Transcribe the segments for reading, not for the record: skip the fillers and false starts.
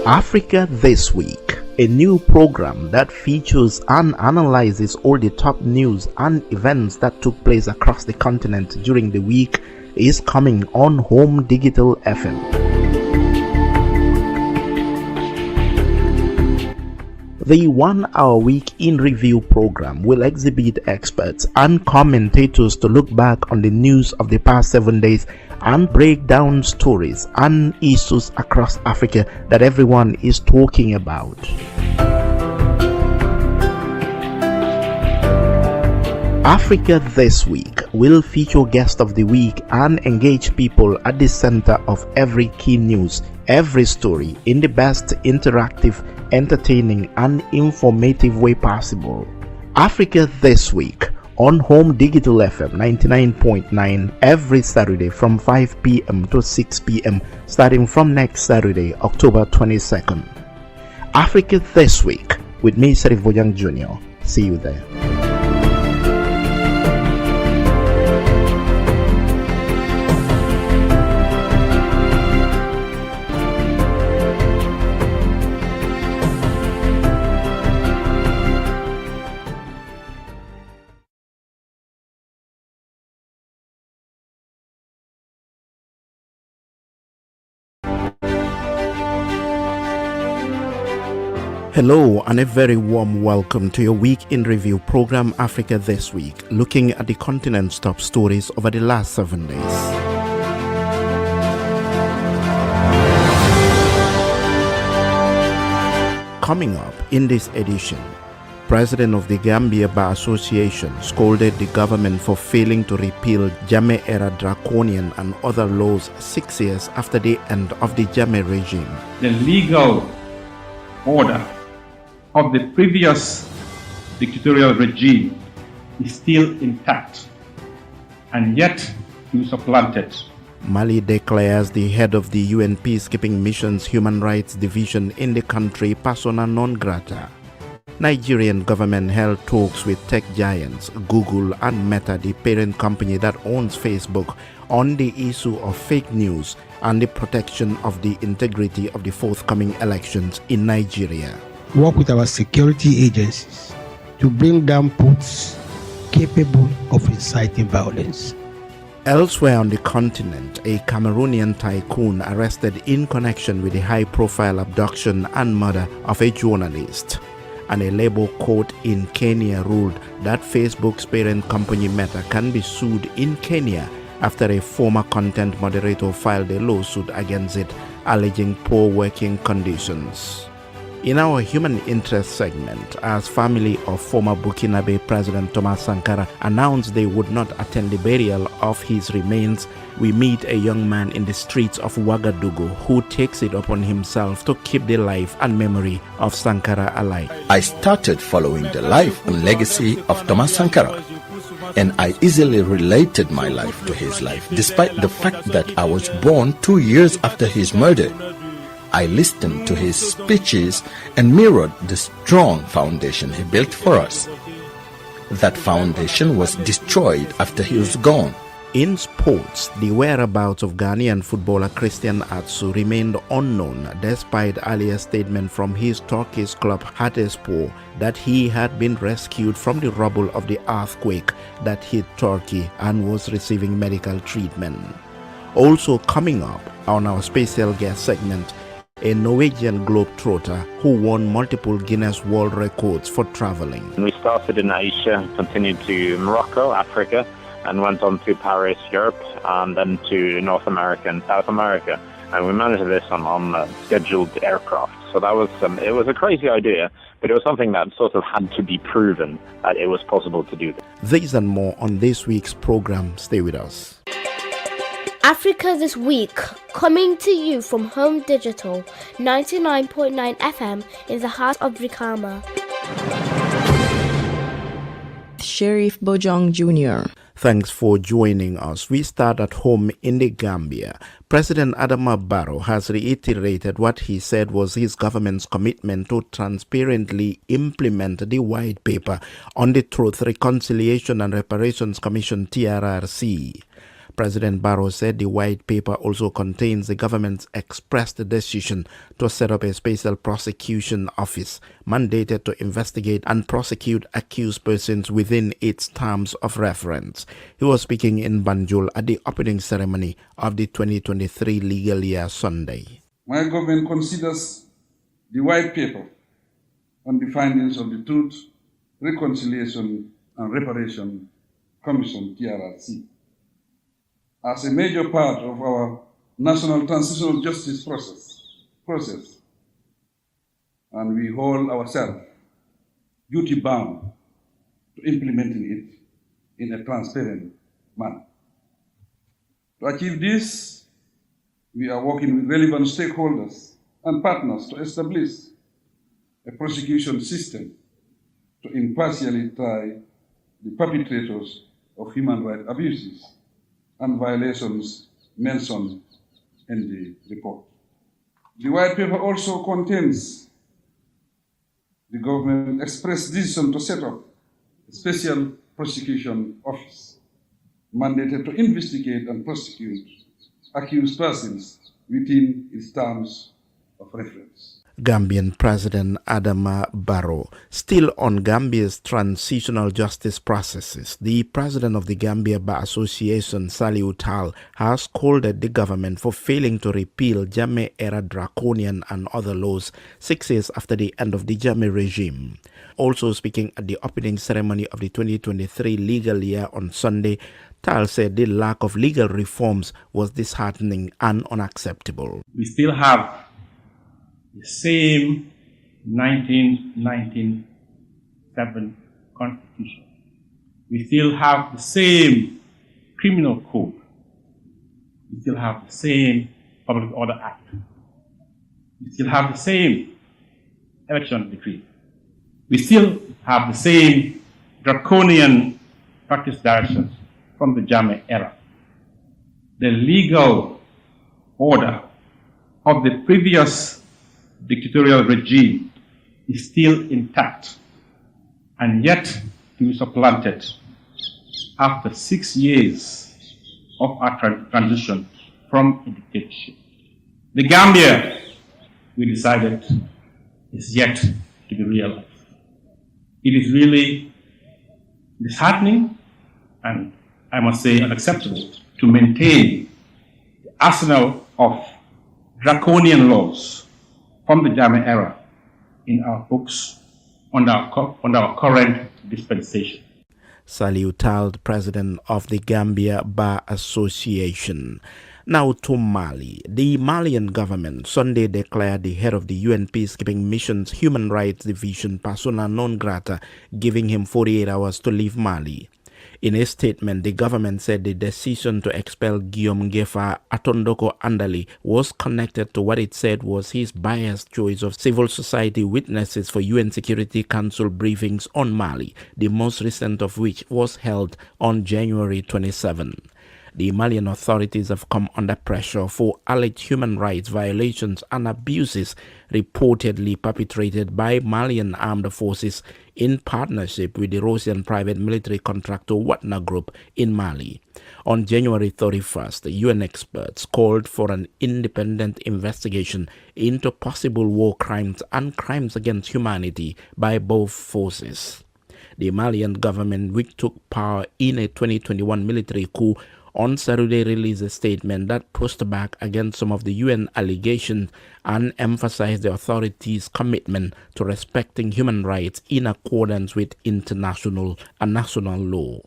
Africa This Week, a new program that features and analyzes all the top news and events that took place across the continent during the week, is coming on Home Digital FM. The 1 hour week in review program will exhibit experts and commentators to look back on the news of the past 7 days and break down stories and issues across Africa that everyone is talking about. Africa This Week will feature guest of the week and engage people at the center of every key news, every story in the best interactive, entertaining and informative way possible. Africa This Week on Home Digital FM 99.9 every Saturday from 5 p.m. to 6 p.m. starting from next Saturday, October 22nd. Africa This Week with me, Bojang Jr. See you there. Hello and a very warm welcome to your Week in Review program Africa This Week, looking at the continent's top stories over the last 7 days. Coming up in this edition, President of the Gambia Bar Association scolded the government for failing to repeal Jammeh-era draconian and other laws 6 years after the end of the Jammeh regime. The legal order of the previous dictatorial regime is still intact and yet to be supplanted. Mali declares the head of the UN Peacekeeping Mission's Human Rights Division in the country persona non grata. Nigerian government held talks with tech giants Google and Meta, the parent company that owns Facebook, on the issue of fake news and the protection of the integrity of the forthcoming elections in Nigeria. Work with our security agencies to bring down bots capable of inciting violence. Elsewhere on the continent, a Cameroonian tycoon arrested in connection with the high-profile abduction and murder of a journalist. And a labor court in Kenya ruled that Facebook's parent company Meta can be sued in Kenya after a former content moderator filed a lawsuit against it, alleging poor working conditions. In our human interest segment, as family of former Burkinabe President Thomas Sankara announced they would not attend the burial of his remains, we meet a young man in the streets of Ouagadougou who takes it upon himself to keep the life and memory of Sankara alive. I started following the life and legacy of Thomas Sankara, and I easily related my life to his life, despite the fact that I was born 2 years after his murder. I listened to his speeches and mirrored the strong foundation he built for us. That foundation was destroyed after he was gone. In sports, the whereabouts of Ghanaian footballer Christian Atsu remained unknown despite earlier statement from his Turkish club Hatayspor that he had been rescued from the rubble of the earthquake that hit Turkey and was receiving medical treatment. Also coming up on our special guest segment, a Norwegian globetrotter who won multiple Guinness World Records for traveling. We started in Asia, continued to Morocco, Africa, and went on to Paris, Europe, and then to North America and South America. And we managed this on scheduled aircraft. So that was it was a crazy idea, but it was something that sort of had to be proven that it was possible to do. These and more on this week's program. Stay with us. Africa This Week, coming to you from Home Digital 99.9 FM in the heart of Brikama. Sheriff Bojang Jr. Thanks for joining us. We start at home in the Gambia. President Adama Barrow has reiterated what he said was his government's commitment to transparently implement the white paper on the Truth, Reconciliation and Reparations Commission (TRRC). President Barrow said the white paper also contains the government's expressed decision to set up a special prosecution office mandated to investigate and prosecute accused persons within its terms of reference. He was speaking in Banjul at the opening ceremony of the 2023 legal year Sunday. My government considers the white paper on the findings of the Truth, Reconciliation and Reparation Commission, TRRC, as a major part of our national transitional justice process, and we hold ourselves duty-bound to implementing it in a transparent manner. To achieve this, we are working with relevant stakeholders and partners to establish a prosecution system to impartially try the perpetrators of human rights abuses and violations mentioned in the report. The white paper also contains the government's express decision to set up a special prosecution office mandated to investigate and prosecute accused persons within its terms of reference. Gambian President Adama Barrow. Still on Gambia's transitional justice processes, the president of the Gambia Bar Association, Saliu Tal, has scolded the government for failing to repeal Jammeh-era draconian and other laws 6 years after the end of the Jammeh regime. Also speaking at the opening ceremony of the 2023 legal year on Sunday, Tal said the lack of legal reforms was disheartening and unacceptable. We still have the same 1997 Constitution. We still have the same criminal code. We still have the same Public Order Act. We still have the same election decree. We still have the same draconian practice directions from the Jammeh era. The legal order of the previous dictatorial regime is still intact and yet to be supplanted after 6 years of our transition from a dictatorship. The Gambia, we decided, is yet to be realized. It is really disheartening and, I must say, unacceptable to maintain the arsenal of draconian laws from the Jammeh era in our books on our current dispensation. Saliu Tal, president of the Gambia Bar Association. Now to Mali. The Malian government Sunday declared the head of the UN peacekeeping mission's human rights division persona non grata, giving him 48 hours to leave Mali. In a statement, the government said the decision to expel Guillaume Ngefa Atondoko Andali was connected to what it said was his biased choice of civil society witnesses for UN Security Council briefings on Mali, the most recent of which was held on January 27. The Malian authorities have come under pressure for alleged human rights violations and abuses reportedly perpetrated by Malian armed forces in partnership with the Russian private military contractor Wagner Group in Mali. On January 31st, the UN experts called for an independent investigation into possible war crimes and crimes against humanity by both forces. The Malian government, which took power in a 2021 military coup, on Saturday released a statement that pushed back against some of the UN allegations and emphasized the authorities' commitment to respecting human rights in accordance with international and national law.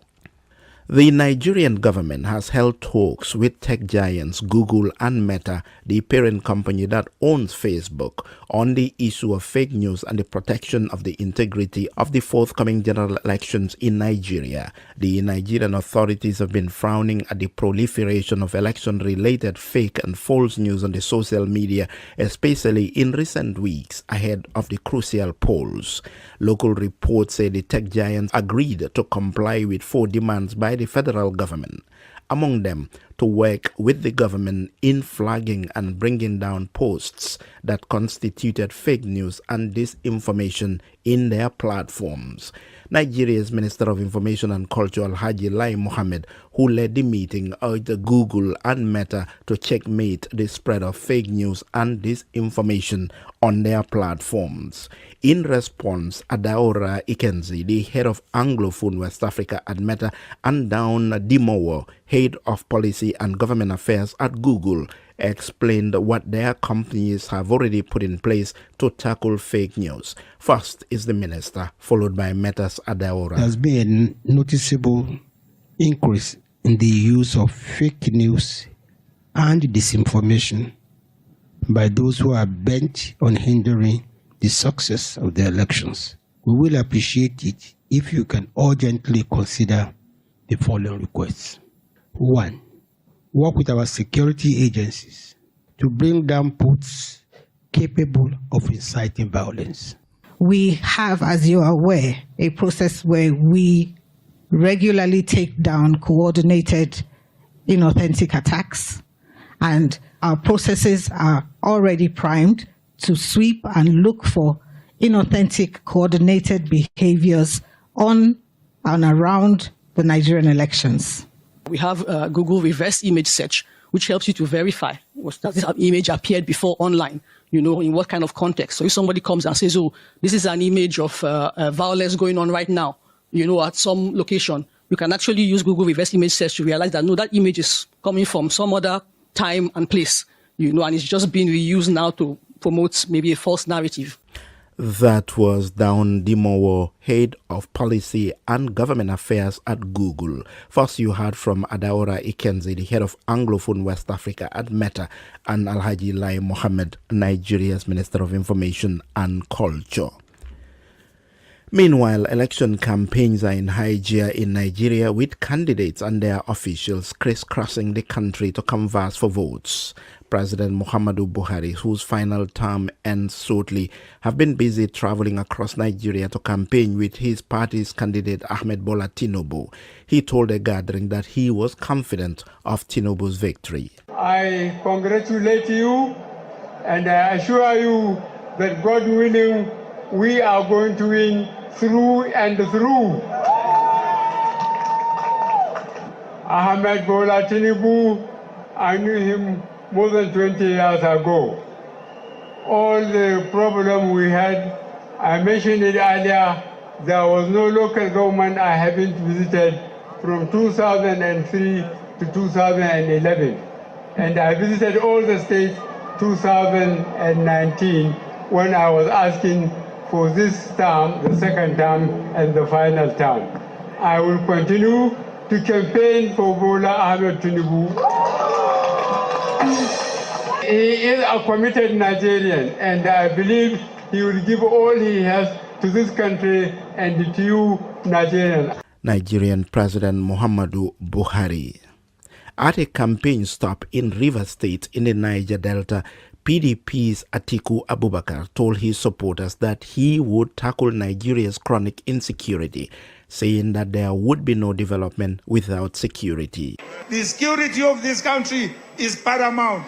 The Nigerian government has held talks with tech giants Google and Meta, the parent company that owns Facebook, on the issue of fake news and the protection of the integrity of the forthcoming general elections in Nigeria. The Nigerian authorities have been frowning at the proliferation of election-related fake and false news on the social media, especially in recent weeks ahead of the crucial polls. Local reports say the tech giants agreed to comply with 4 demands by the federal government, among them to work with the government in flagging and bringing down posts that constituted fake news and disinformation in their platforms. Nigeria's Minister of Information and Culture, Alhaji Lai Mohammed, who led the meeting, urged Google and Meta to checkmate the spread of fake news and disinformation on their platforms. In response, Adaora Ikenzi, the head of Anglophone West Africa at Meta, and Dawn Dimowo, head of policy and government affairs at Google, explained what their companies have already put in place to tackle fake news. First is the minister, followed by Meta's Adaora. There has been a noticeable increase in the use of fake news and disinformation by those who are bent on hindering the success of the elections. We will appreciate it if you can urgently consider the following requests. 1. Work with our security agencies to bring down posts capable of inciting violence. We have, as you are aware, a process where we regularly take down coordinated inauthentic attacks, and our processes are already primed to sweep and look for inauthentic coordinated behaviors on and around the Nigerian elections. We have Google reverse image search, which helps you to verify that this image appeared before online, in what kind of context. So if somebody comes and says, oh, this is an image of violence going on right now, at some location, you can actually use Google reverse image search to realize that, no, that image is coming from some other time and place, and it's just being reused now to promote maybe a false narrative. That was Dawn Dimowo, head of policy and government affairs at Google. First, you heard from Adaora Ikenzi, the head of Anglophone West Africa at Meta, and Alhaji Lai Mohammed, Nigeria's Minister of Information and Culture. Meanwhile, election campaigns are in high gear in Nigeria, with candidates and their officials crisscrossing the country to canvass for votes. President Muhammadu Buhari, whose final term ends shortly, have been busy traveling across Nigeria to campaign with his party's candidate Ahmed Bola Tinubu. He told a gathering that he was confident of Tinubu's victory. I congratulate you and I assure you that, God willing, we are going to win through and through. Ahmed Bola Tinubu, I knew him more than 20 years ago. All the problem we had, I mentioned it earlier, there was no local government I haven't visited from 2003 to 2011. And I visited all the states 2019 when I was asking for this term, the second term, and the final term. I will continue to campaign for Bola Ahmed Tinubu. He is a committed Nigerian, and I believe he will give all he has to this country and to you, Nigerians. Nigerian President Muhammadu Buhari. At a campaign stop in Rivers State in the Niger Delta, PDP's Atiku Abubakar told his supporters that he would tackle Nigeria's chronic insecurity, saying that there would be no development without security. The security of this country is paramount.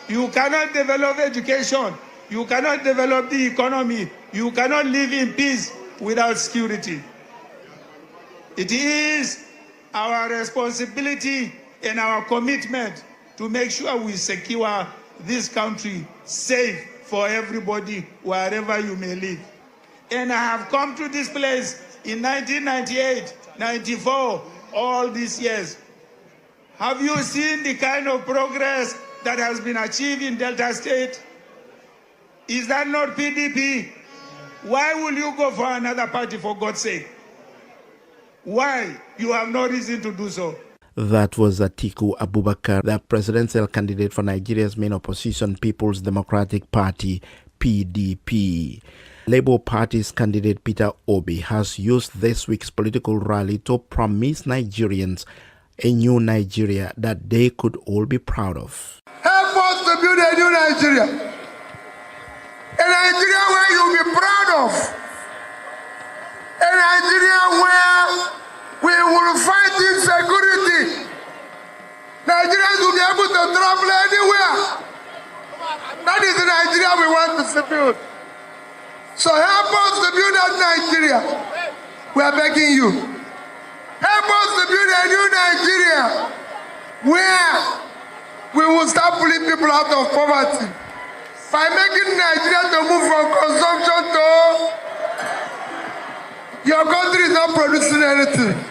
You cannot develop education, you cannot develop the economy, you cannot live in peace without security. It is our responsibility and our commitment to make sure we secure this country safe for everybody, wherever you may live. And I have come to this place in 1998, 94, all these years. Have you seen the kind of progress that has been achieved in Delta State? Is that not PDP? Why will you go for another party, for God's sake? Why? You have no reason to do so. That was Atiku Abubakar, the presidential candidate for Nigeria's main opposition, People's Democratic Party, PDP. Labour Party's candidate Peter Obi has used this week's political rally to promise Nigerians a new Nigeria that they could all be proud of. Help us to build a new Nigeria. A Nigeria where you'll be proud of. A Nigeria where we will fight insecurity. Nigerians will be able to travel anywhere. That is the Nigeria we want to build. So help us to build that Nigeria. We are begging you. Help us to build a new Nigeria where we will start pulling people out of poverty by making Nigeria to move from consumption to your country is not producing anything.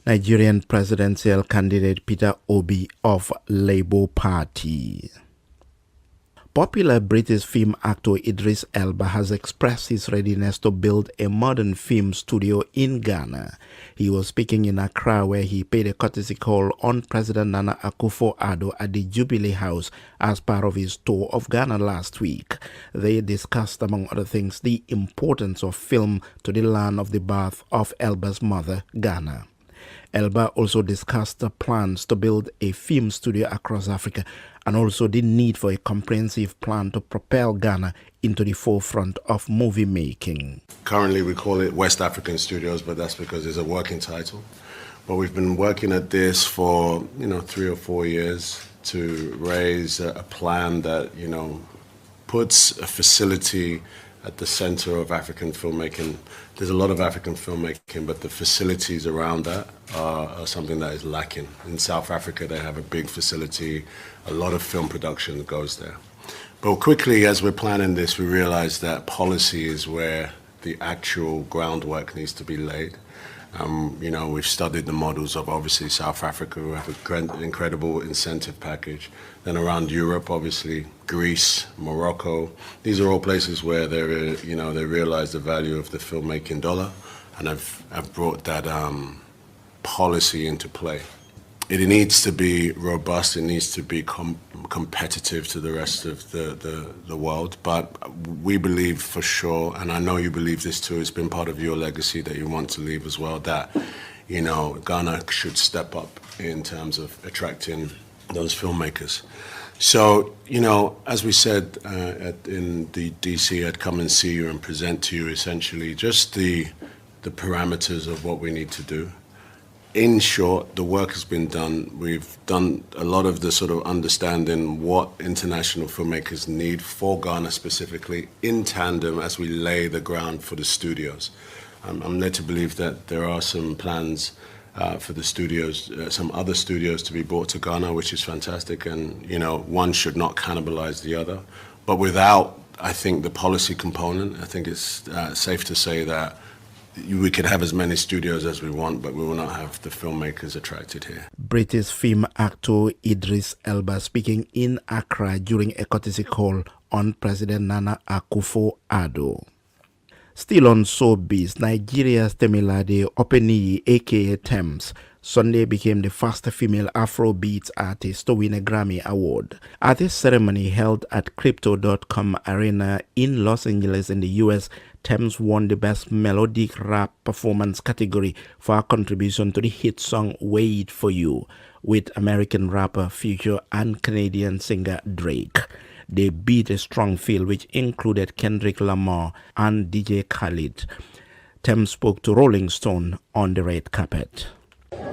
Nigerian presidential candidate Peter Obi of Labour Party. Popular British film actor Idris Elba has expressed his readiness to build a modern film studio in Ghana. He was speaking in Accra, where he paid a courtesy call on President Nana Akufo-Addo at the Jubilee House as part of his tour of Ghana last week. They discussed, among other things, the importance of film to the land of the birth of Elba's mother, Ghana. Elba also discussed the plans to build a film studio across Africa and also the need for a comprehensive plan to propel Ghana into the forefront of movie making. Currently we call it West African Studios, but that's because it's a working title. But we've been working at this for 3 or 4 years to raise a plan that puts a facility at the center of African filmmaking. There's a lot of African filmmaking, but the facilities around that are something that is lacking. In South Africa, they have a big facility. A lot of film production goes there. But quickly, as we're planning this, we realized that policy is where the actual groundwork needs to be laid. We've studied the models of obviously South Africa, who have an incredible incentive package. Then around Europe, obviously Greece, Morocco. These are all places where they realize the value of the filmmaking dollar, and I've brought that policy into play. It needs to be robust. It needs to be competitive to the rest of the world. But we believe for sure, and I know you believe this too, it's been part of your legacy that you want to leave as well, that Ghana should step up in terms of attracting those filmmakers. So, as we said in the DC, I'd come and see you and present to you essentially just the parameters of what we need to do. In short, the work has been done. We've done a lot of the sort of understanding what international filmmakers need for Ghana specifically, in tandem as we lay the ground for the studios. I'm led to believe that there are some plans for the studios, some other studios to be brought to Ghana, which is fantastic, and one should not cannibalize the other. But without, I think, the policy component, I think it's safe to say that we could have as many studios as we want, but we will not have the filmmakers attracted here. British film actor Idris Elba speaking in Accra during a courtesy call on President Nana Akufo-Addo. Still on showbiz, Nigeria's Temilade Openiyi, aka Tems, Sunday became the first female Afrobeats artist to win a Grammy Award. At this ceremony held at Crypto.com Arena in Los Angeles in the US, Tems won the Best Melodic Rap Performance category for her contribution to the hit song Wait For You with American rapper Future and Canadian singer Drake. They beat a strong field which included Kendrick Lamar and DJ Khaled. Tems spoke to Rolling Stone on the red carpet.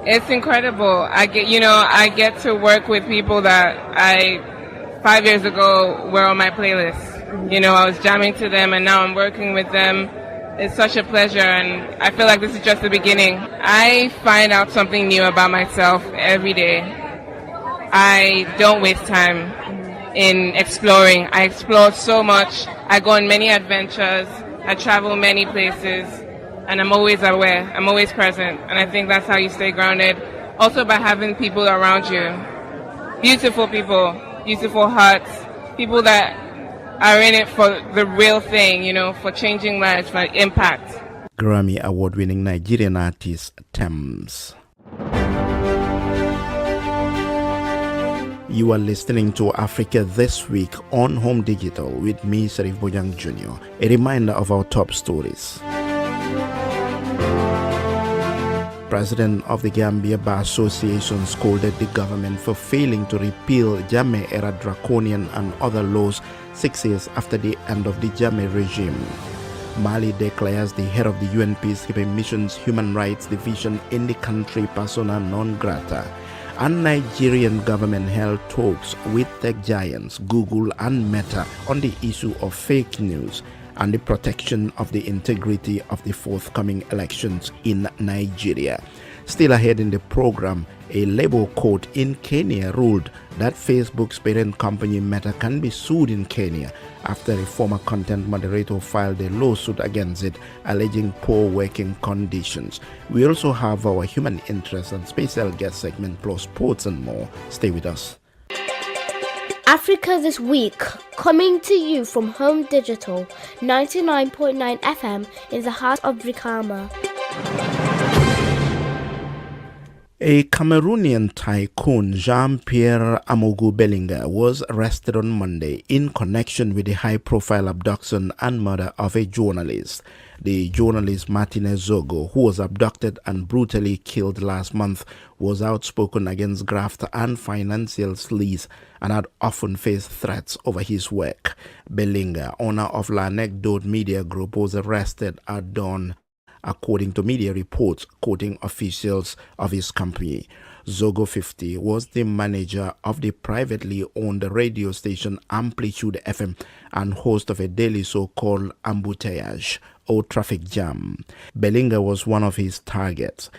It's incredible. I get to work with people that 5 years ago were on my playlist. I was jamming to them, and now I'm working with them. It's such a pleasure, and I feel like this is just the beginning. I find out something new about myself every day. I don't waste time in exploring. I explore so much. I go on many adventures. I travel many places, and I'm always aware. I'm always present, and I think that's how you stay grounded. Also by having people around you. Beautiful people, beautiful hearts, people that are in it for the real thing, for changing lives, for impact. Grammy Award-winning Nigerian artist Tems. You are listening to Africa This Week on Home Digital with me, Sharif Bojang Jr. A reminder of our top stories. President of the Gambia Bar Association scolded the government for failing to repeal Jammeh-era draconian and other laws 6 years after the end of the Jammeh regime. Mali declares the head of the UN Peacekeeping Mission's Human Rights Division in the country persona non grata. And Nigerian government held talks with tech giants Google and Meta on the issue of fake news and the protection of the integrity of the forthcoming elections in Nigeria. Still ahead in the program, a labor court in Kenya ruled that Facebook's parent company Meta can be sued in Kenya after a former content moderator filed a lawsuit against it alleging poor working conditions. We also have our human interest and special guest segment plus sports and more. Stay with us. Africa This Week, coming to you from Home Digital 99.9 FM in the heart of Brikama. A Cameroonian tycoon, Jean-Pierre Amogu Bellinger, was arrested on Monday in connection with the high-profile abduction and murder of a journalist. The journalist Martinez Zogo, who was abducted and brutally killed last month, was outspoken against graft and financial sleaze and had often faced threats over his work. Bellinger, owner of L'Anecdote Media Group, was arrested at dawn, according to media reports quoting officials of his company. Zogo 50 was the manager of the privately owned radio station Amplitude FM and host of a daily show called Embouteillage or Traffic Jam. Bellinger was one of his targets.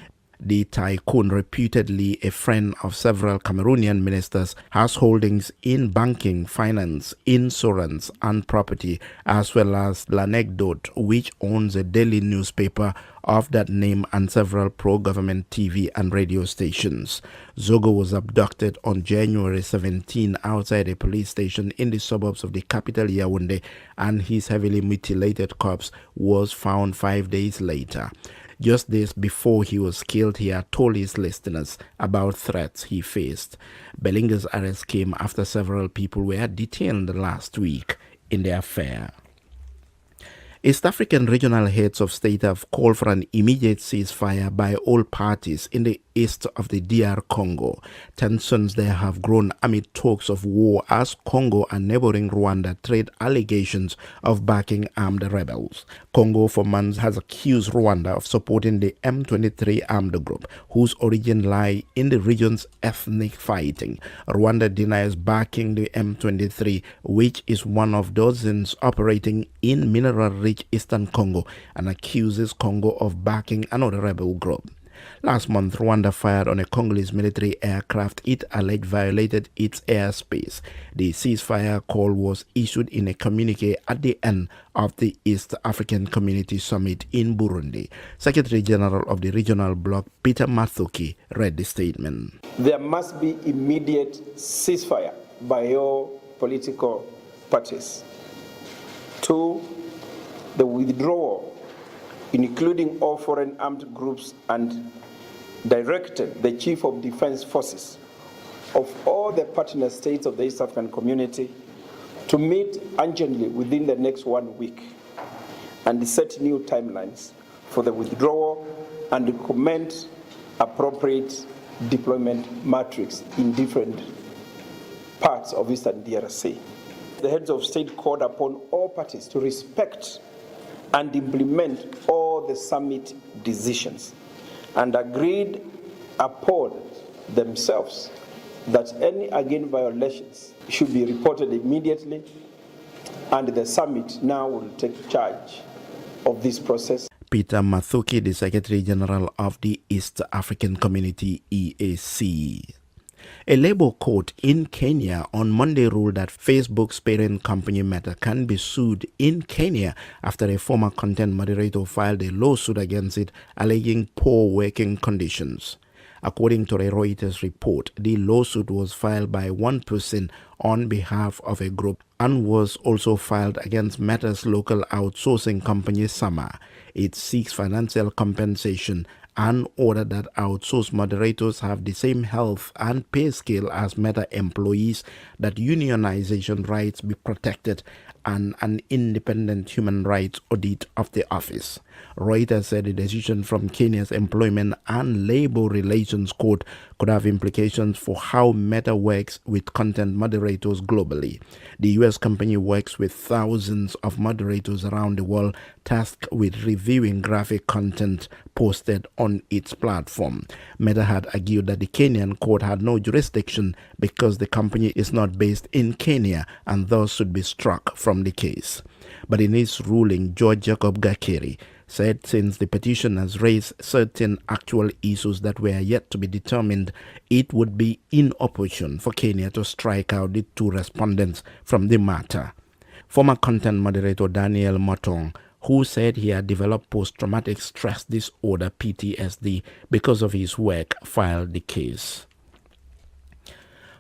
The tycoon, reputedly a friend of several Cameroonian ministers, has holdings in banking, finance, insurance, and property, as well as L'Anecdote, which owns a daily newspaper of that name and several pro-government TV and radio stations. Zogo was abducted on January 17 outside a police station in the suburbs of the capital Yaoundé, and his heavily mutilated corpse was found 5 days later. Just days before he was killed, he had told his listeners about threats he faced. Bellinger's arrest came after several people were detained last week in the affair. East African regional heads of state have called for an immediate ceasefire by all parties in the east of the DR Congo. Tensions there have grown amid talks of war as Congo and neighboring Rwanda trade allegations of backing armed rebels. Congo for months has accused Rwanda of supporting the M23 armed group, whose origin lie in the region's ethnic fighting. Rwanda denies backing the M23, which is one of dozens operating in mineral-rich eastern Congo, and accuses Congo of backing another rebel group. Last month, Rwanda fired on a Congolese military aircraft it alleged violated its airspace. The ceasefire call was issued in a communique at the end of the East African Community Summit in Burundi. Secretary General of the regional bloc, Peter Mathuki, read the statement. There must be immediate ceasefire by all political parties. 2, the withdrawal, including all foreign armed groups, and directed the Chief of Defense Forces of all the partner states of the East African Community to meet urgently within the next 1 week and set new timelines for the withdrawal and recommend appropriate deployment matrix in different parts of Eastern DRC. The heads of state called upon all parties to respect and implement all the summit decisions and agreed upon themselves that any again violations should be reported immediately, and the summit now will take charge of this process. Peter Mathuki, the Secretary General of the East African Community EAC. A labor court in Kenya on Monday ruled that Facebook's parent company Meta can be sued in Kenya after a former content moderator filed a lawsuit against it alleging poor working conditions. According to a Reuters report, the lawsuit was filed by one person on behalf of a group and was also filed against Meta's local outsourcing company Sama. It seeks financial compensation and ordered that outsourced moderators have the same health and pay scale as Meta employees, that unionization rights be protected, and an independent human rights audit of the office. Reuters said the decision from Kenya's Employment and Labor Relations Court could have implications for how Meta works with content moderators globally. The U.S. company works with thousands of moderators around the world tasked with reviewing graphic content posted on its platform. Meta had argued that the Kenyan court had no jurisdiction because the company is not based in Kenya and thus should be struck from the case. But in his ruling, George Jacob Gakiri said since the petition has raised certain actual issues that were yet to be determined, it would be inopportune for Kenya to strike out the two respondents from the matter. Former content moderator Daniel Motong, who said he had developed post-traumatic stress disorder PTSD because of his work, filed the case.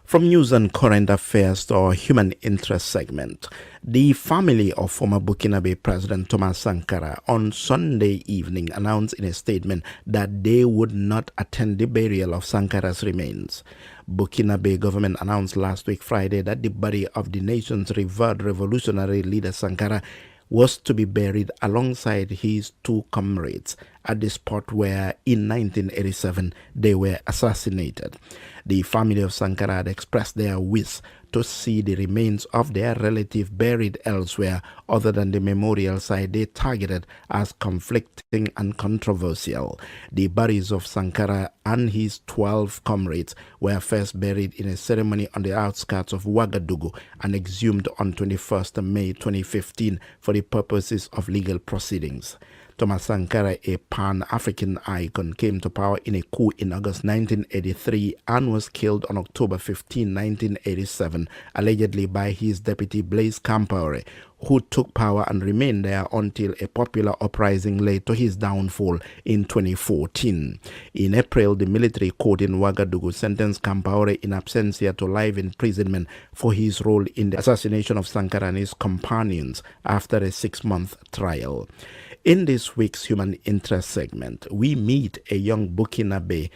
From news and current affairs to our human interest segment, the family of former Burkinabe President Thomas Sankara on Sunday evening announced in a statement that they would not attend the burial of Sankara's remains. Burkinabe government announced last week Friday that the body of the nation's revered revolutionary leader Sankara was to be buried alongside his two comrades at the spot where in 1987 they were assassinated. The family of Sankara had expressed their wish to see the remains of their relative buried elsewhere other than the memorial site they targeted as conflicting and controversial. The bodies of Sankara and his 12 comrades were first buried in a ceremony on the outskirts of Ouagadougou and exhumed on 21st May 2015 for the purposes of legal proceedings. Thomas Sankara, a Pan-African icon, came to power in a coup in August 1983 and was killed on October 15, 1987, allegedly by his deputy Blaise Compaoré, who took power and remained there until a popular uprising led to his downfall in 2014. In April, the military court in Ouagadougou sentenced Compaoré in absentia to life imprisonment for his role in the assassination of Sankara and his companions after a 6-month trial. In this week's Human Interest segment, we meet a young Burkinabe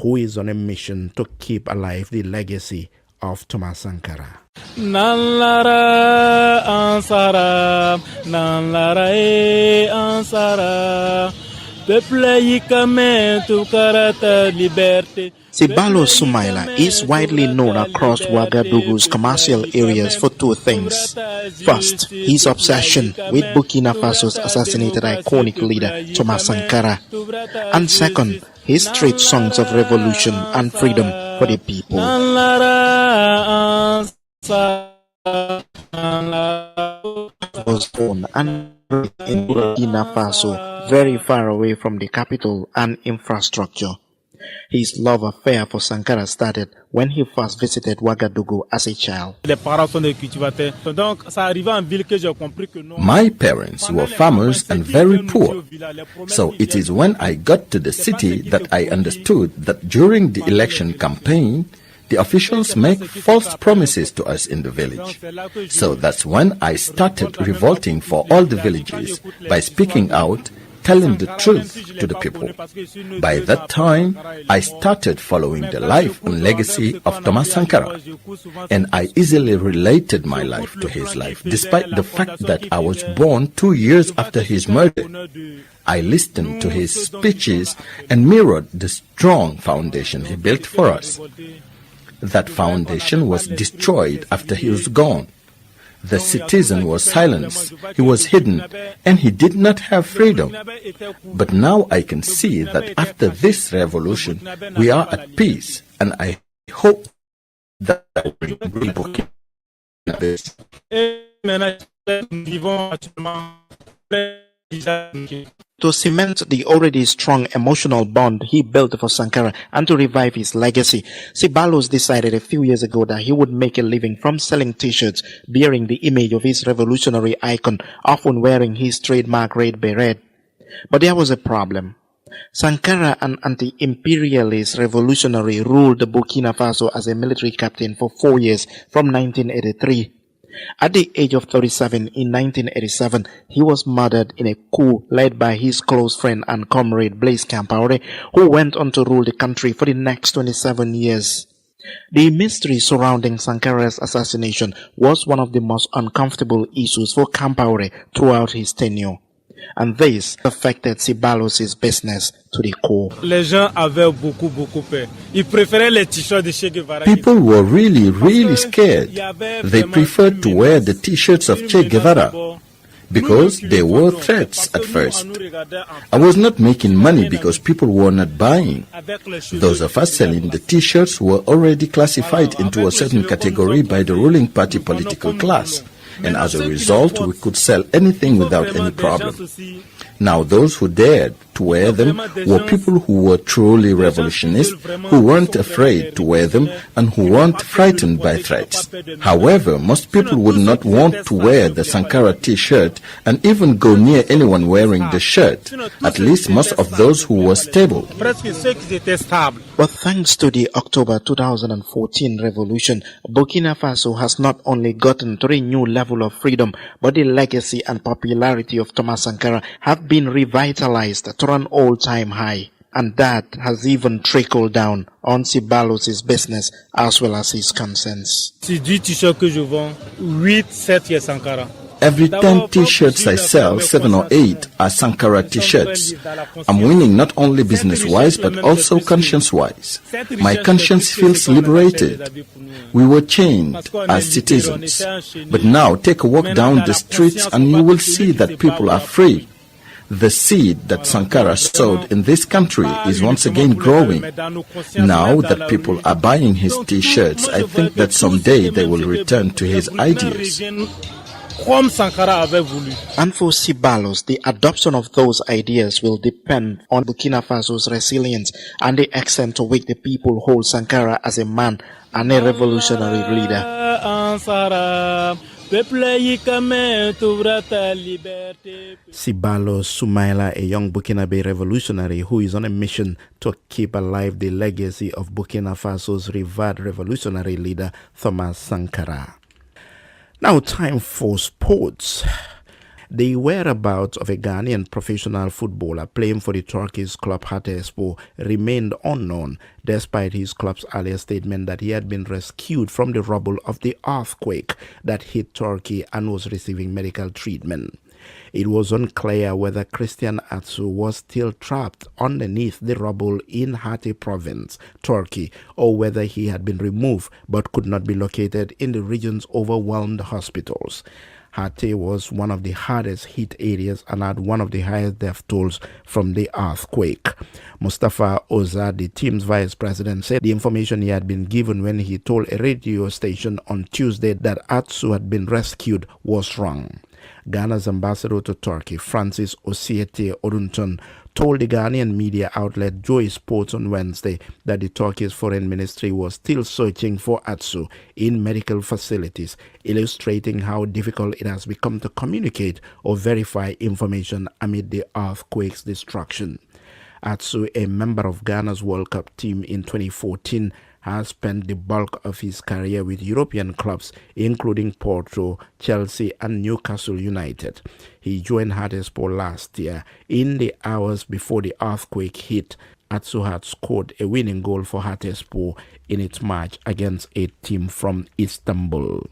who is on a mission to keep alive the legacy of Thomas Sankara. Nanlara ansara, nanlara ansara, peuple yikame tu karata liberté. Sibalo Sumaila is widely known across Ouagadougou's commercial areas for two things. First, his obsession with Burkina Faso's assassinated iconic leader Thomas Sankara. And second, his street songs of revolution and freedom for the people. Was born and raised in Burkina Faso, very far away from the capital and infrastructure. His love affair for Sankara started when he first visited Ouagadougou as a child. My parents were farmers and very poor. So it is when I got to the city that I understood that during the election campaign, the officials make false promises to us in the village. So that's when I started revolting for all the villages by speaking out, telling the truth to the people. By that time, I started following the life and legacy of Thomas Sankara, and I easily related my life to his life, despite the fact that I was born 2 years after his murder. I listened to his speeches and mirrored the strong foundation he built for us. That foundation was destroyed after he was gone. The citizen was silenced, he was hidden, and he did not have freedom. But now I can see that after this revolution, we are at peace, and I hope that we will Burkina this. To cement the already strong emotional bond he built for Sankara and to revive his legacy, Sibalos decided a few years ago that he would make a living from selling t-shirts bearing the image of his revolutionary icon, often wearing his trademark red beret. But there was a problem. Sankara, an anti-imperialist revolutionary, ruled Burkina Faso as a military captain for 4 years from 1983. At the age of 37 in 1987, he was murdered in a coup led by his close friend and comrade Blaise Compaoré, who went on to rule the country for the next 27 years. The mystery surrounding Sankara's assassination was one of the most uncomfortable issues for Compaoré throughout his tenure. And this affected Sibalos' business to the core. People were really scared. They preferred to wear the t-shirts of Che Guevara because they were threats at first. I was not making money because people were not buying. Those of us selling the t-shirts were already classified into a certain category by the ruling party political class. and as a result, we could sell anything without any problem. Now, those who dared to wear them were people who were truly revolutionists, who weren't afraid to wear them, and who weren't frightened by threats. However, most people would not want to wear the Sankara T-shirt and even go near anyone wearing the shirt, at least most of those who were stable. But thanks to the October 2014 revolution, Burkina Faso has not only gotten to a new level of freedom, but the legacy and popularity of Thomas Sankara have been revitalized to an all-time high. And that has even trickled down on Ceballos' business as well as his conscience. Every 10 T-shirts I sell, 7 or 8 are Sankara T-shirts. I'm winning not only business-wise, but also conscience-wise. My conscience feels liberated. We were chained as citizens. But now take a walk down the streets and you will see that people are free. The seed that Sankara sowed in this country is once again growing. Now that people are buying his T-shirts, I think that someday they will return to his ideas. And for Ceballos, the adoption of those ideas will depend on Burkina Faso's resilience and the extent to which the people hold Sankara as a man and a revolutionary leader. Ceballos Soumaila, a young Burkinabe revolutionary who is on a mission to keep alive the legacy of Burkina Faso's revered revolutionary leader Thomas Sankara. Now, time for sports. The whereabouts of a Ghanaian professional footballer playing for the Turkish club Hatayspor remained unknown, despite his club's earlier statement that he had been rescued from the rubble of the earthquake that hit Turkey and was receiving medical treatment. It was unclear whether Christian Atsu was still trapped underneath the rubble in Hatay province, Turkey, or whether he had been removed but could not be located in the region's overwhelmed hospitals. Hatay was one of the hardest hit areas and had one of the highest death tolls from the earthquake. Mustafa Oza, the team's vice president, said the information he had been given when he told a radio station on Tuesday that Atsu had been rescued was wrong. Ghana's ambassador to Turkey, Francis Osiete Odunton, told the Ghanaian media outlet Joy Sports on Wednesday that the Turkish Foreign Ministry was still searching for Atsu in medical facilities, illustrating how difficult it has become to communicate or verify information amid the earthquake's destruction. Atsu, a member of Ghana's World Cup team in 2014, has spent the bulk of his career with European clubs, including Porto, Chelsea, and Newcastle United. He joined Hatayspor last year. In the hours before the earthquake hit, Atsu had scored a winning goal for Hatayspor in its match against a team from Istanbul.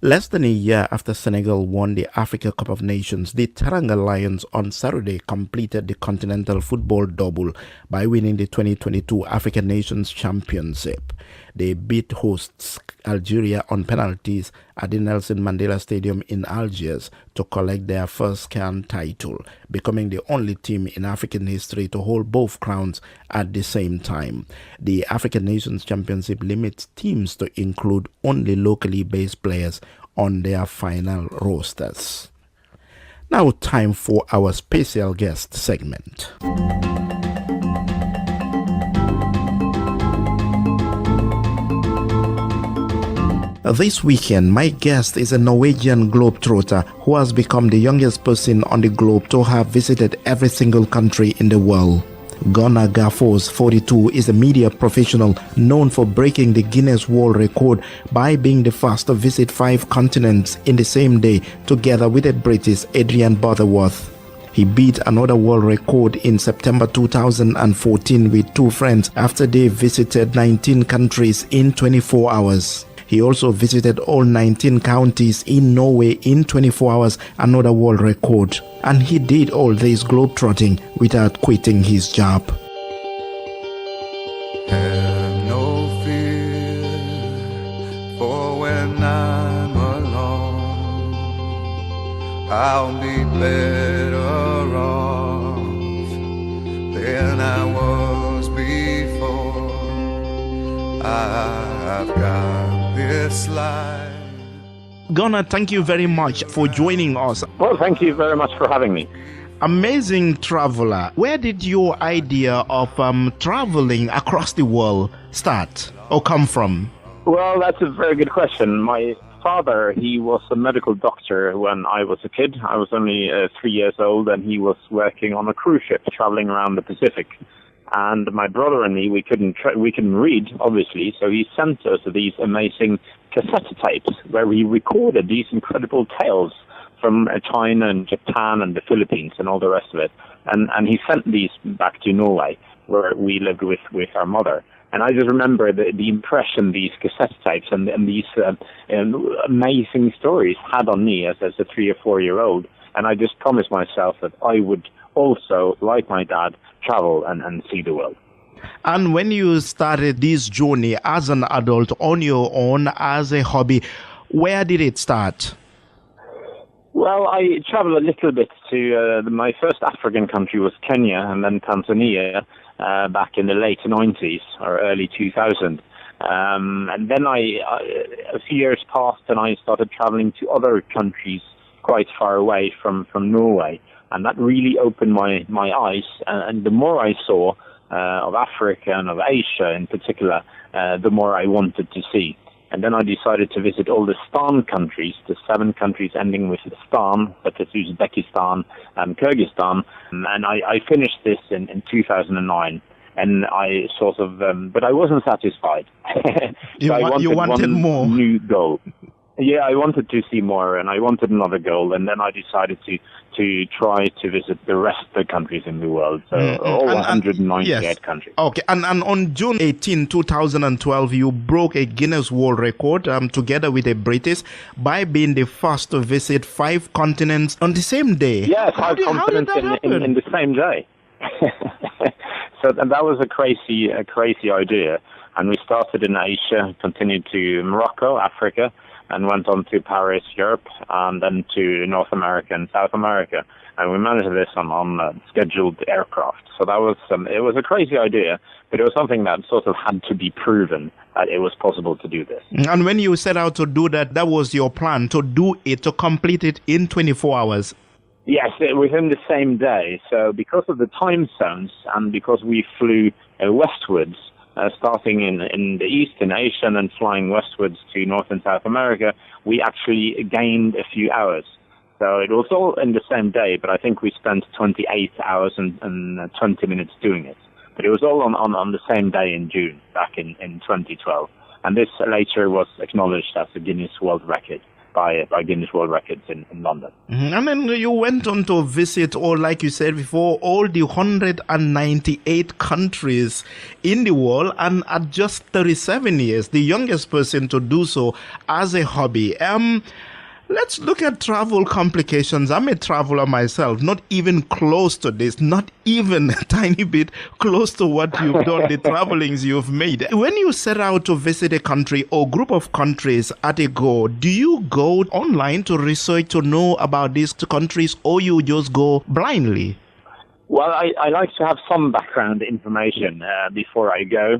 Less than a year after Senegal won the Africa Cup of Nations, the Teranga Lions on Saturday completed the continental football double by winning the 2022 African Nations Championship. They beat hosts Algeria on penalties at the Nelson Mandela Stadium in Algiers to collect their first CAN title, becoming the only team in African history to hold both crowns at the same time. The African Nations Championship limits teams to include only locally based players on their final rosters. Now, time for our special guest segment. This weekend, my guest is a Norwegian globetrotter who has become the youngest person on the globe to have visited every single country in the world. Gunnar Gaffors, 42, is a media professional known for breaking the Guinness World Record by being the first to visit 5 continents in the same day, together with a British Adrian Butterworth. He beat another world record in September 2014 with 2 friends after they visited 19 countries in 24 hours. He also visited all 19 counties in Norway in 24 hours, another world record. And he did all this globetrotting without quitting his job. Have no fear, for when I'm alone, I'll be better off than I was before. I've got this life Gunnar, thank you very much for joining us. Well, thank you very much for having me. Amazing traveler. Where did your idea of traveling across the world start or come from? Well, that's a very good question. My father, he was a medical doctor when I was a kid. I was only 3 years old, and he was working on a cruise ship traveling around the Pacific. And my brother and me, we couldn't read, obviously, so he sent us these amazing cassette tapes where we recorded these incredible tales from China and Japan and the Philippines and all the rest of it. And he sent these back to Norway, where we lived with our mother. And I just remember the impression these cassette tapes and these amazing stories had on me as a 3 or 4 year old. And I just promised myself that I would also, like my dad, travel and see the world. And when you started this journey as an adult on your own, as a hobby, where did it start? Well, I traveled a little bit to, my first African country was Kenya and then Tanzania back in the late 90s or early 2000. And then a few years passed and I started traveling to other countries quite far away from Norway. And that really opened my eyes. And the more I saw of Africa and of Asia in particular, the more I wanted to see. And then I decided to visit all the Stan countries, the 7 countries ending with Stan, such as Uzbekistan and Kyrgyzstan. And I finished this in 2009. And I sort of, but I wasn't satisfied. So you wanted more. New goal. Yeah, I wanted to see more, and I wanted another goal, and then I decided to try to visit the rest of the countries in the world, so all 198 yes. countries. Okay, and on June 18, 2012, you broke a Guinness World Record together with a British by being the first to visit 5 continents on the same day. Yeah, 5 continents in the same day. So that was a crazy idea, and we started in Asia, continued to Morocco, Africa, and went on to Paris, Europe, and then to North America and South America. And we managed this on scheduled aircraft. So that was it was a crazy idea, but it was something that sort of had to be proven that it was possible to do this. And when you set out to do that, that was your plan, to do it, to complete it in 24 hours. Yes, within the same day. So because of the time zones and because we flew westwards, starting in the east in Asia and then flying westwards to North and South America, we actually gained a few hours. So it was all in the same day, but I think we spent 28 hours and 20 minutes doing it. But it was all on the same day in June, back in 2012. And this later was acknowledged as a Guinness World Record by Guinness World Records in London. Mm-hmm. And then you went on to visit, or like you said before, all the 198 countries in the world, and at just 37 years, the youngest person to do so as a hobby. Let's look at travel complications. I'm a traveler myself, not even close to this, not even a tiny bit close to what you've done, the travelings you've made. When you set out to visit a country or group of countries at a go, do you go online to research to know about these countries, or you just go blindly? Well, I like to have some background information before I go.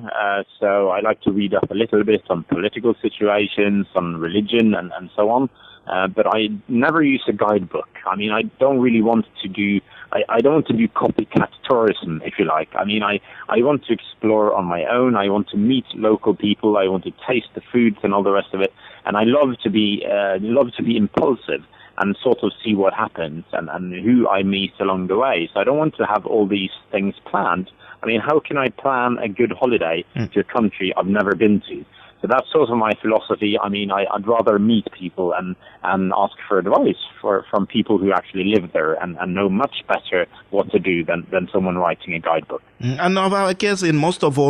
So I like to read up a little bit on political situations, on religion, and so on. But I never use a guidebook. I mean, I don't really want to do, I don't want to do copycat tourism, if you like. I mean, I want to explore on my own. I want to meet local people. I want to taste the foods and all the rest of it. And I love to be impulsive and sort of see what happens and who I meet along the way. So I don't want to have all these things planned. I mean, how can I plan a good holiday to a country I've never been to? So that's sort of my philosophy. I mean, I'd rather meet people and ask for advice from people who actually live there and know much better what to do than someone writing a guidebook. And I guess in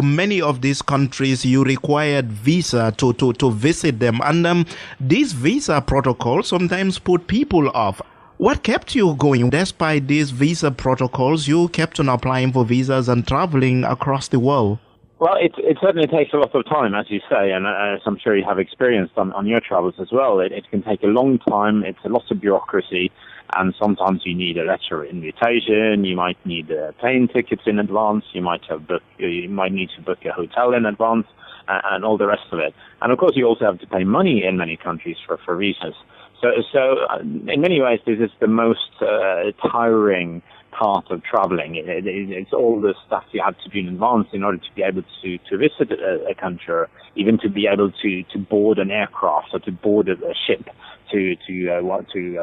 many of these countries, you required visa to visit them. And these visa protocols sometimes put people off. What kept you going? Despite these visa protocols, you kept on applying for visas and traveling across the world. Well, it certainly takes a lot of time, as you say, and as I'm sure you have experienced on your travels as well. It can take a long time. It's a lot of bureaucracy, And sometimes you need a letter of invitation. You might need plane tickets in advance. You might need to book a hotel in advance, and all the rest of it. And of course, you also have to pay money in many countries for visas. So in many ways, this is the most tiring part of traveling. It's all the stuff you have to do in advance in order to be able to visit a country, or even to be able to board an aircraft or to board a ship to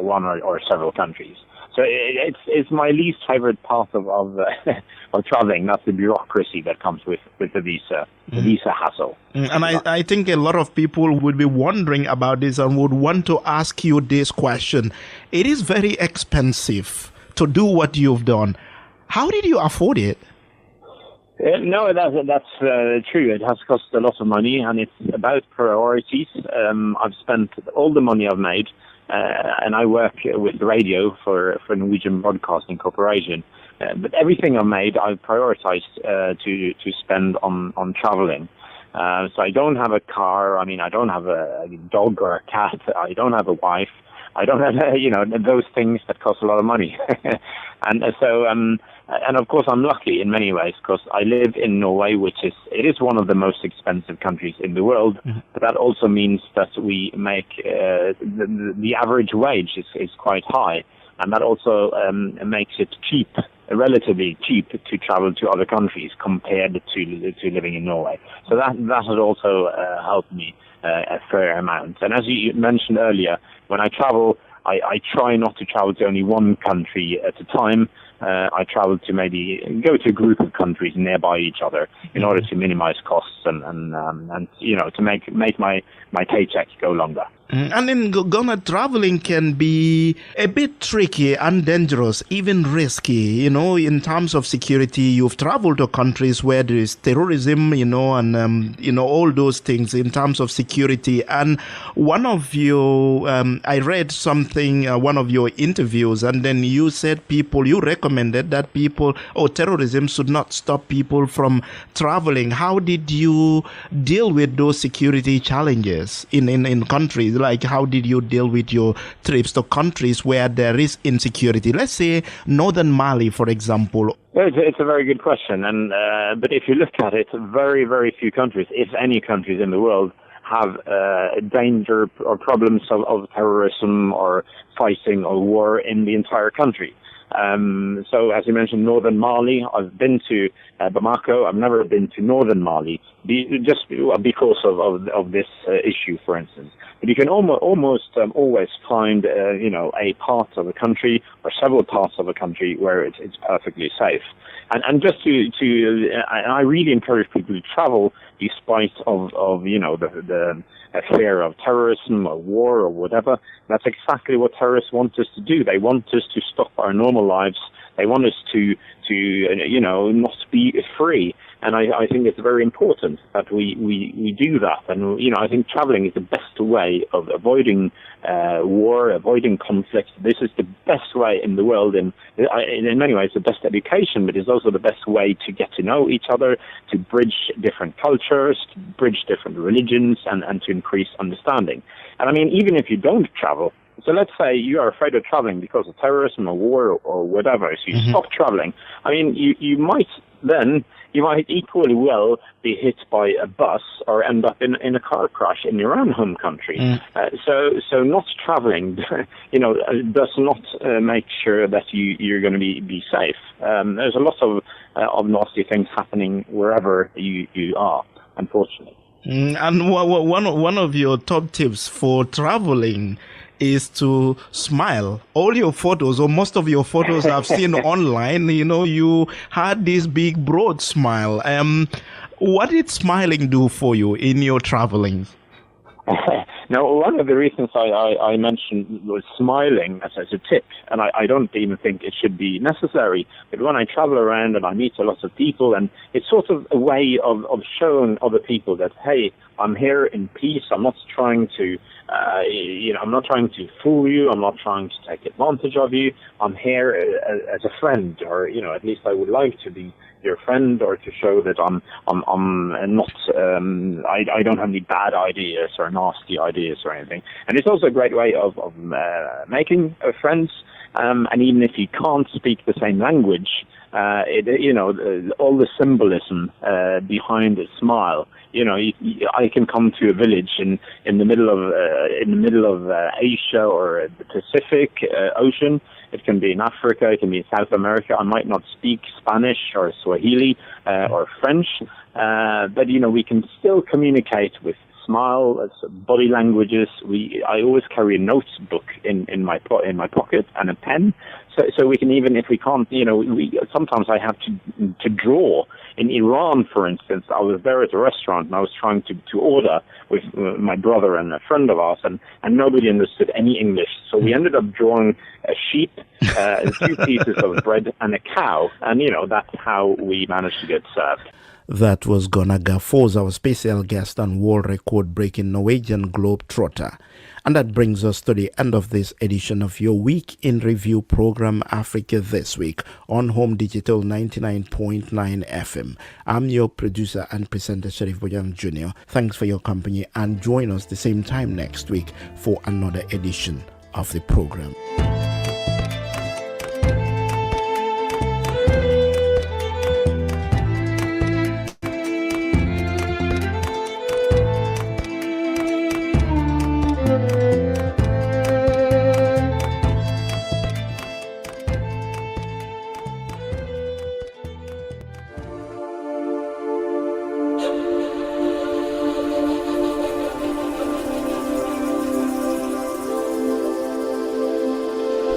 one or several countries. So it's my least favorite part of traveling. That's the bureaucracy that comes with the visa hassle. And I think a lot of people would be wondering about this and would want to ask you this question. It is very expensive to do what you've done. How did you afford it? No, that's true. It has cost a lot of money, and it's about priorities. I've spent all the money I've made, and I work with radio for Norwegian Broadcasting Corporation. But everything I've made, I've prioritized to spend on traveling. So I don't have a car. I mean, I don't have a dog or a cat. I don't have a wife. I don't have, those things that cost a lot of money. And so, and of course, I'm lucky in many ways because I live in Norway, it is one of the most expensive countries in the world. Mm-hmm. But that also means that we make the average wage is quite high, and that also makes it relatively cheap to travel to other countries compared to living in Norway. So that has also helped me a fair amount. And as you mentioned earlier, when I travel, I try not to travel to only one country at a time. I travel to maybe go to a group of countries nearby each other in order to minimize costs and to make my paycheck go longer. And in Ghana, traveling can be a bit tricky and dangerous, even risky, in terms of security. You've traveled to countries where there is terrorism, and, all those things in terms of security. And one of your, I read something, one of your interviews, and then you said you recommended that terrorism should not stop people from traveling. How did you deal with those security challenges in countries? Like, how did you deal with your trips to countries where there is insecurity? Let's say northern Mali, for example. It's a very good question. And but if you look at it, very, very few countries, if any countries in the world, have danger or problems of terrorism or fighting or war in the entire country. So as you mentioned, northern Mali, I've been to Bamako. I've never been to northern Mali, just because of this issue, for instance. But you can almost always find, a part of a country or several parts of a country where it's perfectly safe. And just I really encourage people to travel despite of the fear of terrorism or war or whatever. That's exactly what terrorists want us to do. They want us to stop our normal lives. They want us to not be free. And I think it's very important that we do that. And, I think traveling is the best way of avoiding war, avoiding conflict. This is the best way in the world. And in many ways, the best education, but it's also the best way to get to know each other, to bridge different cultures, to bridge different religions, and to increase understanding. And I mean, even if you don't travel, so let's say you are afraid of traveling because of terrorism or war or whatever, so you stop traveling. I mean, you might equally well be hit by a bus or end up in a car crash in your own home country. So not traveling, does not make sure that you're going to be safe. There's a lot of nasty things happening wherever you are, unfortunately. And one of your top tips for traveling is to smile. All your photos, or most of your photos I've seen online, you had this big, broad smile. What did smiling do for you in your traveling? Now, one of the reasons I mentioned was smiling as a tip, and I don't even think it should be necessary, but when I travel around and I meet a lot of people, and it's sort of a way of showing other people that, hey, I'm here in peace, I'm not trying to I'm not trying to fool you, I'm not trying to take advantage of you, I'm here as a friend, or, at least I would like to be your friend, or to show that I'm not, I don't have any bad ideas or nasty ideas or anything. And it's also a great way of making friends, And even if you can't speak the same language, all the symbolism behind a smile. I can come to a village in the middle of Asia or the Pacific Ocean. It can be in Africa. It can be in South America. I might not speak Spanish or Swahili or French, but we can still communicate with smile, body languages. I always carry a notebook in my pocket and a pen, so we can, even if we can't, sometimes I have to draw. In Iran, for instance, I was there at a restaurant and I was trying to order with my brother and a friend of ours, and nobody understood any English. So we ended up drawing a sheep, a few pieces of bread, and a cow, and that's how we managed to get served. That was Gunnar Gaffors, our special guest and world record-breaking Norwegian Globetrotter. And that brings us to the end of this edition of your Week in Review program, Africa This Week, on Home Digital 99.9 FM. I'm your producer and presenter, Sheriff Bojang Jr. Thanks for your company, and join us the same time next week for another edition of the program.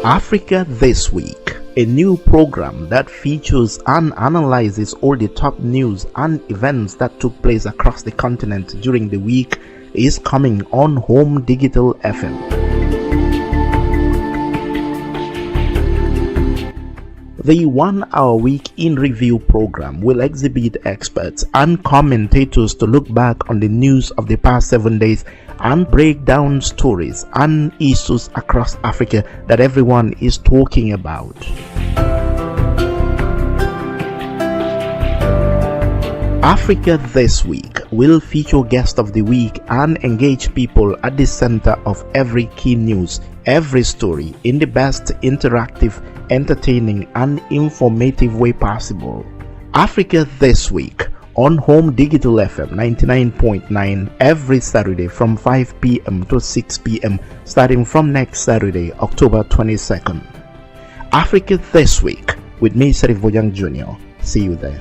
Africa This Week, a new program that features and analyzes all the top news and events that took place across the continent during the week, is coming on Home Digital FM. The 1 hour Week in Review program will exhibit experts and commentators to look back on the news of the past 7 days and break down stories and issues across Africa that everyone is talking about. Africa This Week will feature Guest of the Week and engage people at the center of every key news, every story, in the best interactive, entertaining, and informative way possible. Africa This Week on Home Digital FM 99.9 every Saturday from 5 p.m. to 6 p.m. starting from next Saturday, October 22nd. Africa This Week with me, Sheriff Bojang Jr. See you there.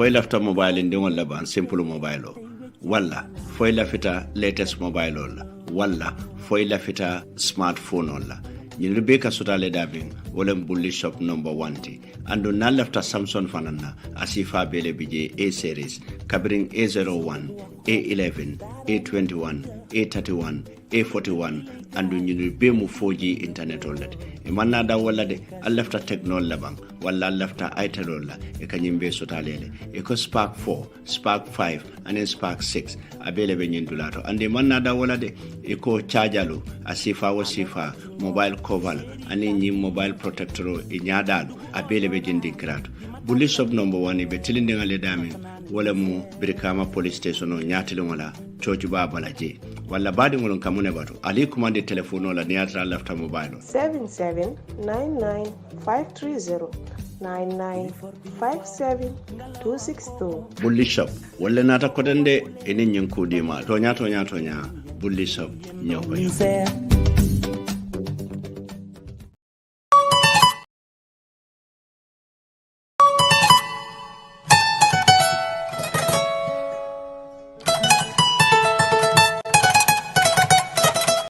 foy lafta mobile ndi wala ban simple mobile o walla foy lafita latest mobile o walla foy lafita smartphone o la ñin be ka sotale dabin wala bulli shop number 1 ti ando na lafta Samsung fanana asifa bele bije A series kabring A01 A11 A21 A31 A41 andu ñin be mu 4G internet o lat e manna da wala de alafta technology labang wala alafta itel la e kanyim be sotalele e ko Spark 4 Spark 5 and Spark 6 abele be ñin dulato ande manna da wala de e ko chargerlo asifa wo sifa mobile cover ani ñi mobile protector e nyaadalu abele be jindi grato bulli shop number 1 be tilinde ngale damin wala mu Birkama police station o nyaatile wala choju ba balaje wala badi ngolon kamune bato ali commande telephone wala niatra lafta mobile 7799530 9957262 bulli shop wala nata kodande enen nyen kudima tonya bulli shop nyoba